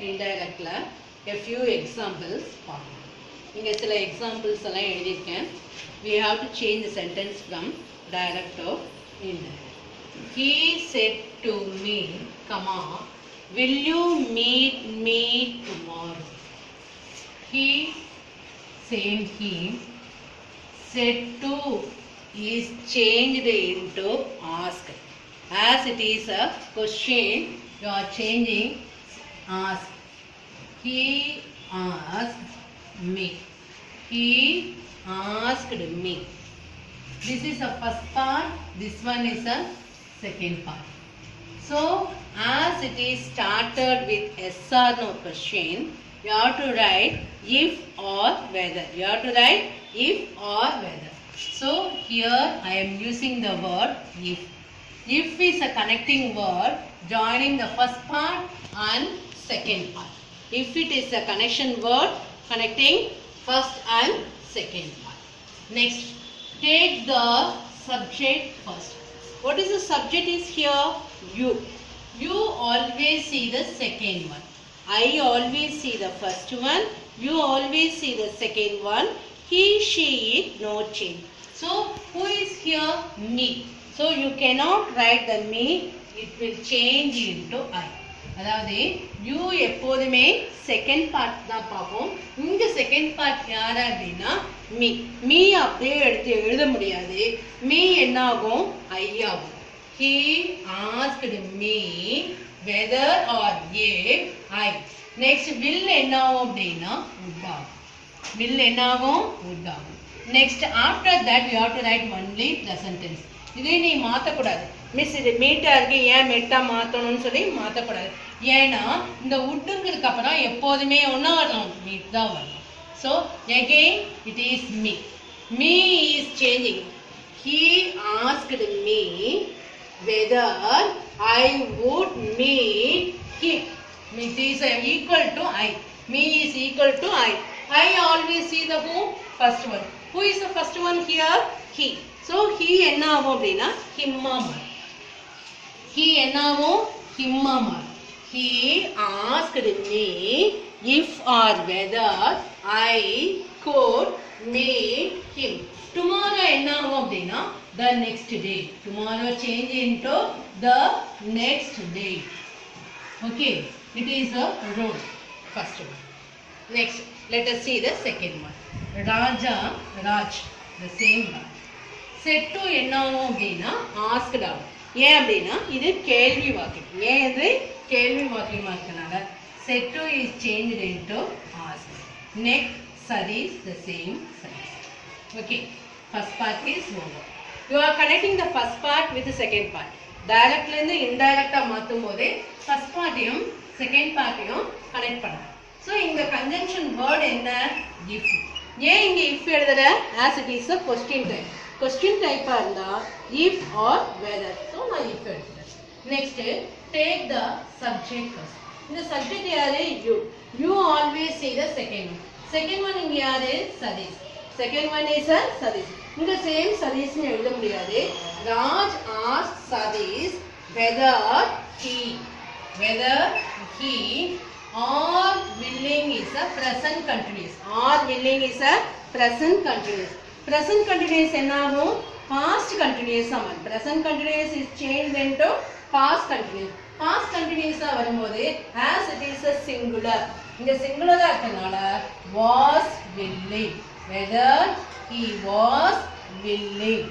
indirectல a few examples பார்க்கலாம். இங்க சில examples எல்லாம் எழுதியிருக்கேன். We have to change the sentence from direct to indirect. He said to me, comma, will you meet me tomorrow? He, same he, said to is changed into ask. As it is a question, you are changing ask. He asked me. He asked me. This is the first part. This one is the second part. So, as it is started with yes or no question, you have to write if or whether. You have to write if or whether. So, here I am using the word if. If is a connecting word joining the first part and second part. If it is a connection word connecting first and second part. Next, take the subject first. What is the subject is here? You. You always see the second one. I always see the first one. You always see the second one. He, she, it, no change. So, who is here? Me. So, you cannot write the me. It will change into I. அதாவது you எப்போதுமே second part தான் பார்ப்போம். இங்க second part யாரு அப்படின்னா me. Me அப்படியே எடுத்து எழுத முடியாது. மீ என்ன ஆகும்? ஐ ஆகும். He asked me whether or if I. Next will என்ன ஆகும் அப்படின்னா would ஆகும். Will என்ன ஆகும்? would ஆகும். Next after that you have to write only present tense. இதை நீ மாற்றக்கூடாது. மிஸ் இது மீட்டா இருக்கு, ஏன் மெட்டா மாற்றணும்னு சொல்லி மாற்றக்கூடாது. ஏன்னா இந்த உட்டுங்கிறதுக்கு அப்புறம் எப்போதுமே ஒன்றா வரணும், மீட் தான் வரணும். So again it is me. Me is changing. He asked me whether I would meet him. It is equal to I. Me is equal to I. I always see the who? First one. Who is the first one here? He. So he என்ன ஆகும் அப்படின்னா himma மாறும். He என்ன ஆகும்? himma மாறும். He asked me if or whether I could meet him. Tomorrow என்ன ஆகும் அப்படின்னா the next day. Tomorrow change into the next day. Okay. It is a rule. First one. Next, let us see the second one. Raja, Raj, the same one. Said to என்ன ஆகும் அப்படின்னா asked ஆகும். ஏன் அப்படின்னா இது கேள்வி வாக்கியம். ஏன் இது கேள்வி வாக்கியமா இருக்கனால said to is changed into asked. Next, studies the same studies. Okay, first part is over. You are connecting the first part with the second part. Directல இருந்து இன்டைரக்டா மாத்தும் போதே first பார்ட்டையும் செகண்ட் பார்ட்டையும் கனெக்ட் பண்ணலாம். ஸோ இந்த கன்ஜங்ஷன் வேர்ட் என்ன? if. ஏன் இங்க if எழுதுற? as it is a question type. Question type இருந்தா if or whether. So நான் if எழுதுறேன். Next, take the subject first. இந்த subject யாரு? you. You always see the second one. Second one இங்க யாரு? Sadish. Second one is a Sadish. இங்க same Sadish னு எழுத முடியாது. Raj asked Sadish whether he are willing is a present continuous. Are willing is a present continuous. Present continuous என்ன ஆகும்? past continuous ஆகும். present continuous is changed into past continuous. past continuous ஆ வரும்போது as it is a singular. இந்த singular ஆ இருக்கனால was willing. whether he was willing.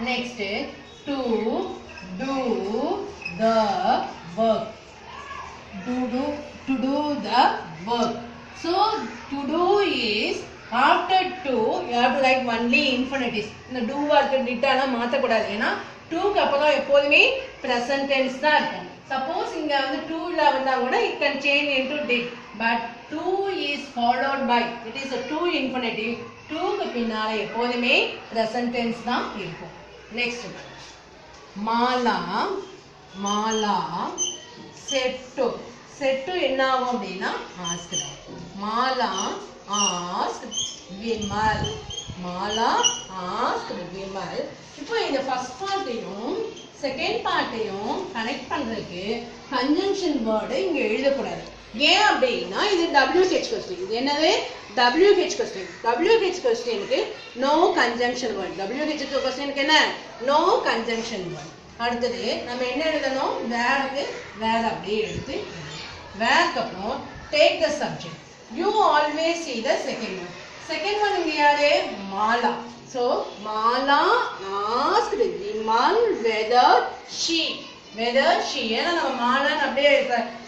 Next, to do the work. To do the work. So to do is after to you have to write only infinitives. இந்த do work டிட்டால மாத்த கூடாது. ஏனா to க்கு அப்புறம் எப்போதுமே present tense தான் இருக்கும். Suppose இங்க வந்து to ல வந்தா கூட it can change into did, but to is followed by, it is a to infinitive. to க்கு பின்னால எப்போதுமே present tense தான் இருக்கும். Next, Mala said to. said to என்ன ஆகும் அப்படின்னா asked. Mala asked Vimal. Mala asked Vimal. இப்போ இந்த ஃபர்ஸ்ட் பார்ட்டையும் செகண்ட் பார்ட்டையும் கனெக்ட் பண்றதுக்கு கன்ஜங்ஷன் வேர்டு இங்க எழுத கூடாது. ஏன் அப்படின்னா இது WH கொஸ்டின். இது என்னது? WH கொஸ்டின். WH கொஸ்டினுக்கு நோ கன்ஜங்ஷன் வேர்ட். WH கொஸ்டினுக்கு என்ன? No conjunction word. அடுத்தது நம்ம என்ன எழுதணும்? வேருக்கு வேர் அப்படியே எடுத்து வேர்க்கு அப்புறம் take the subject. You always see the second one. Second one இங்க யாரு? Mala. So Mala asked Vimal whether she ஏன்னா நம்ம மாலான்னு அப்படியே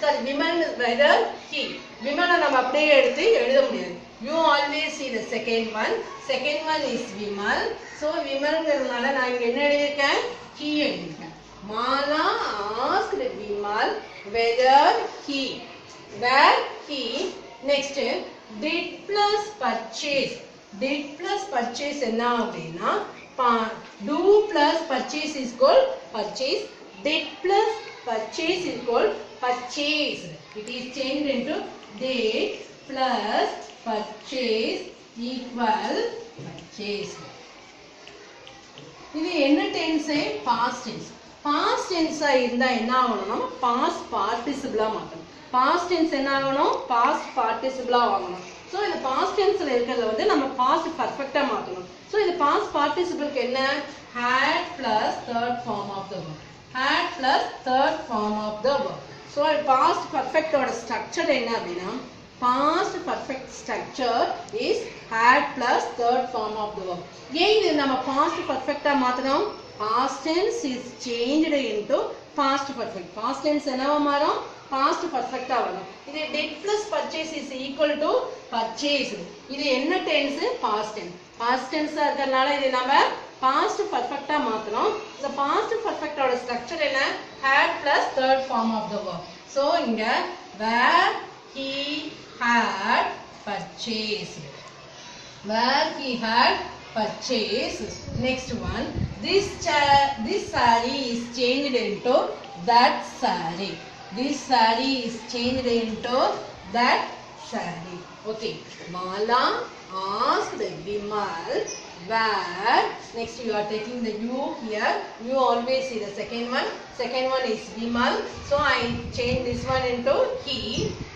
சாரி விமல் whether he விமலை நம்ம அப்படியே எடுத்து எழுத முடியாது. You always see the second one. Second one is Vimal. So விமல்ங்கிறதுனால நான் இங்க என்ன எழுதியிருக்கேன்? He எழுதியிருக்கேன். Mala asked Vimal whether he where he. Next did plus purchase. Did plus purchase என்ன அப்படின்னா do plus purchase is called purchase. Did plus purchase is called purchase. It is changed into did plus purchase equal purchase. இது என்ன tense? past tense. past tense இருந்தா என்ன ஆகணும்னா past participle மாத்தணும். past tense என்ன ஆகணும்? past participle ஆகணும். So இந்த past tenseல இருக்கிறத வந்து நம்ம past perfect மாத்தணும். சோ இந்த past participle என்ன? had plus third form of the verb. had plus third form of the verb. So past perfect ஓட structure என்ன அப்படினா past perfect structure is had plus third form of the verb. ஏன் இது நம்ம past perfect மாத்தணும்? past tense is changed into past perfect. past tense என்னவா மாறும்? past perfect வரும். இது did plus purchase is equal to purchase. இது என்ன tense? past tense. past tense இருக்கறனால இது நம்ம past perfect மாத்தணும். இந்த past perfect ஓட structure என்ன? had plus third form of the verb. So இங்க where he had purchased. Where he had purchased. Next one, this saree is changed into that saree. This saree is changed into that saree. Okay. Mala asked Vimal where. Next you are taking the you here. You always see the second one. Second one is Vimal. So I change this one into he.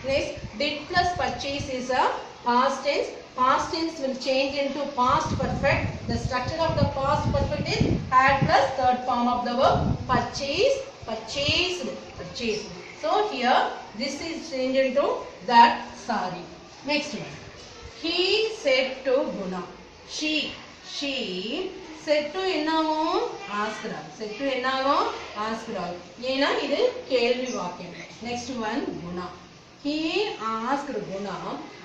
Next did plus purchase is a past tense. Past tense will change into past perfect. The structure of the past perfect is had plus third form of the verb purchase, purchased, purchased. So here this is changed into that saree. Next one. He said to Guna. She said to என்னவும் asked her. Said to என்னவும் asked her. ஏனா இது கேள்வி வாக்கியம். Next one Guna. He asked Guna.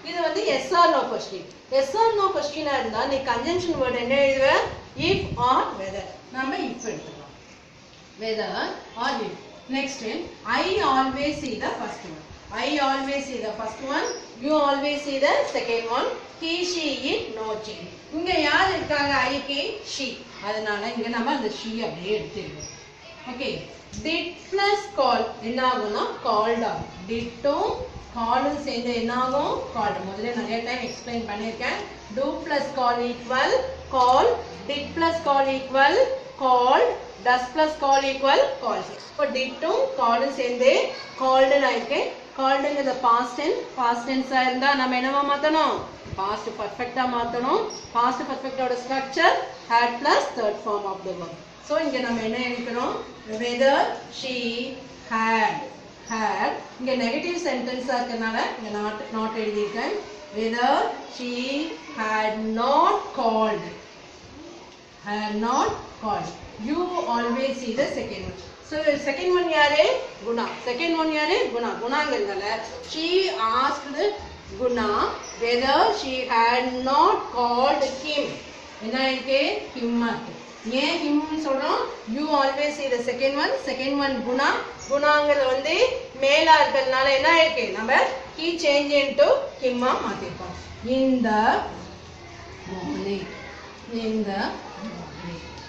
இது வந்து yes or no question. Yes or no question இருந்தா நீ conjunction word என்ன எழுதுவ? If or whether. நாம if எடுத்துக்கலாம். Whether or if. Next I always see the first one. I always see the first one. You always see the second one. He she it no change. இங்க யார் இருக்காங்க? I க்கு she. அதனால இங்க நம்ம அந்த she அப்படியே எடுத்துறோம். Okay. Did plus call என்ன ஆகும்னா called ஆகும். Did to call சேர்ந்து என்ன ஆகும்? called. முதல்ல நிறைய டைம் எக்ஸ்பிளைன் பண்ணிருக்கேன். Do plus call equal call. Did plus call equal called. Does plus call equal calls. இப்போ did to call சேர்ந்து called னா இருக்கு. called ங்கறது past tense. past tense ஆ இருந்தா நாம என்னவா மாத்தணும்? past perfect ஆ மாத்தணும். past perfect ஓட structure had plus third form of the verb. So இங்க நம்ம என்ன எழுதிக்கிறோம்? whether she had இங்க negative sentence ஆ இருக்கனால இங்க not எழுதிருக்கேன். whether she had not called. You always see the second one. So second one யாரு? Guna. Second one யாரு? Guna. குணாங்கிறதால she asked Guna whether she had not called him. என்ன இருக்கு? him. ஏன் him சொல்றோம்? You always see the second one. Second one Guna. குணாங்கிறது வந்து மேலா இருக்கறதுனால என்ன இருக்கு? நம்ம he change into him மாத்திருக்கோம். In the morning.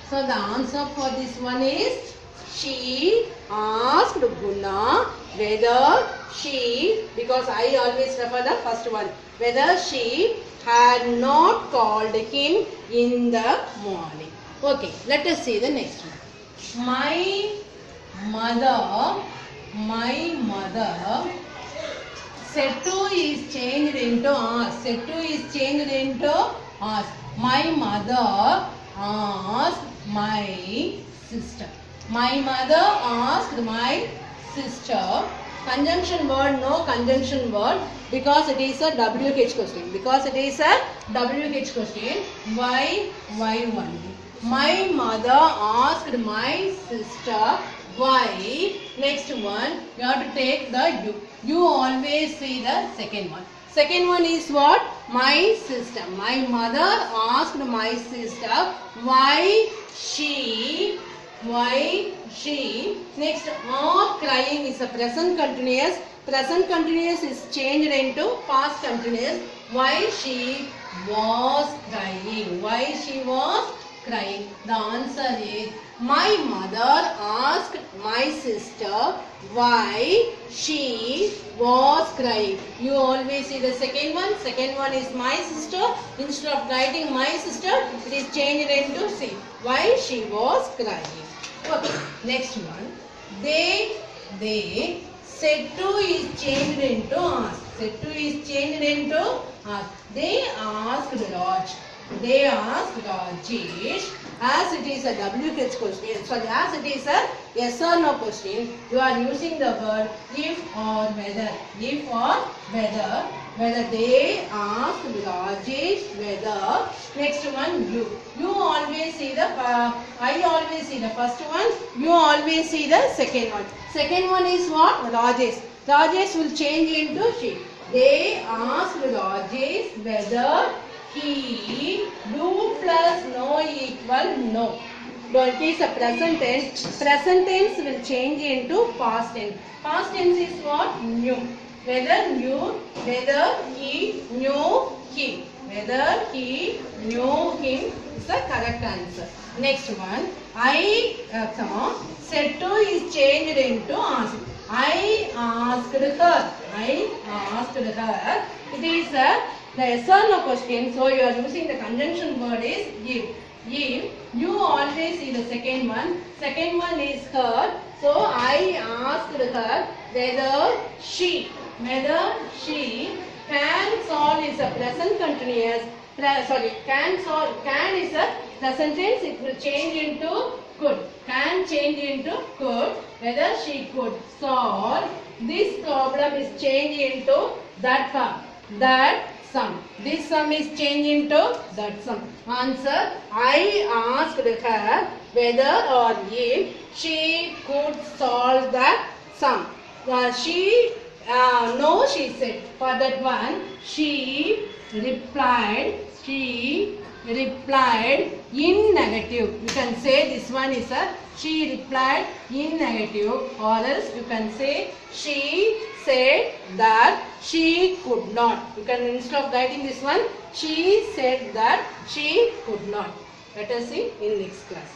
So the answer for this one is she asked Guna whether she, because I always refer the first one, whether she had not called him in the morning. Okay, let us see the next one. My mother Set 2 is changed into asked. Set 2 is changed into asked. My mother asked my sister. My mother asked my sister. Conjunction word, no conjunction word, because it is a WH question. Because it is a WH question. Why only? My mother asked my sister why. Next one, you have to take the you. You always see the second one. Second one is what? My sister. My mother asked my sister why she. Next, are crying is a present continuous. Present continuous is changed into past continuous. Why she was crying. Why she was crying. The answer is my mother asked my sister why she was crying. You always see the second one. Second one is my sister. Instead of writing my sister, it is changed into C. Why she was crying. Okay. Next one. They. Set 2 is changed into asked. Set 2 is changed into asked. They asked Raj. They asked Rajesh. As it is a WH question, sorry, as it is a yes or no question, you are using the word if or whether. If or whether. Whether they asked Rajesh, whether. Next one, you. You always see the, I always see the first one, you always see the second one. Second one is what? Rajesh. Rajesh will change into she. They asked Rajesh whether he, do plus no equal no. It is a present tense. Present tense will change into past tense. Past tense is what? Knew. Whether knew, whether he knew him. Whether he knew him is the correct answer. Next one. Set 2 is changed into asked. I asked her. I asked her. It is the yes or no question. So you are using the conjunction word is if. If. You always see the second one. Second one is her. So I asked her whether she can solve is a present continuous. Can is a present tense. It will change into could. Can change into could. Whether she could solve this problem is changed into that sum. That sum. This sum is changed into that sum. Answer: I asked her whether or if she could solve that sum. No, she said. For that one, she replied in negative. You can say this one is a she replied in negative, or else you can say she said that she could not. You can, instead of writing this one, she said that she could not. Let us see in next class.